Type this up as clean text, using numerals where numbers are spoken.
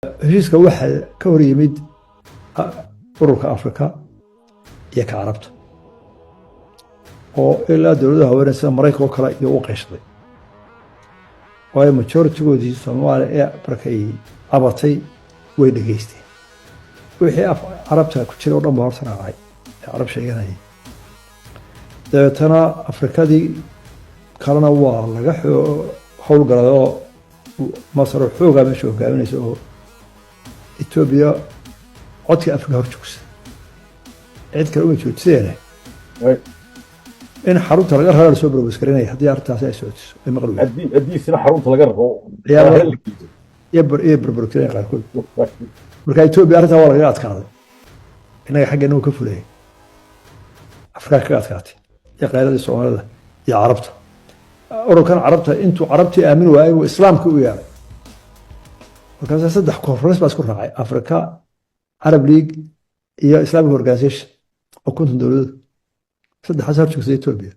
heshiiska waxaa ka hor yimid ururka Afrika iyo ka Carabta oo ilaa dowladaha haweeneyda sida Mareykanka oo kale iyo u qeyshaday waayo majority-goodii Soomaaliya ee markay abatay way dhageysteen wixii Carabta ku jira oo dhan baa horta raacay Carab sheeganayay dabeetana Afrikadii kalena waa laga howlgalay oo Masar xoogaa meesha hogaaminaysa oo Ethiopia codka Afrika hor joogsa cid kale uma joogsadeen in xarunta laga raro soo barbaskarinay haddii arrintaas ay socotiso ay maqluub haddii sina xarunta laga raro iyo barbarkiin qaarkood marka Ethiopia arrintaa waa laga adkaaday inaga xaggeena uu ka fulay Afrika ka adkaatay iyo qaylada Soomaalida iyo Carabta ururkan Carabta intuu Carabtii aamin waayay oo Islaamka u yeeray markaas saddex conference baa isku raacay Afrika Arab League iyo Islamic Organization oo kuntan dowladda saddex hor joogtay Ethiopia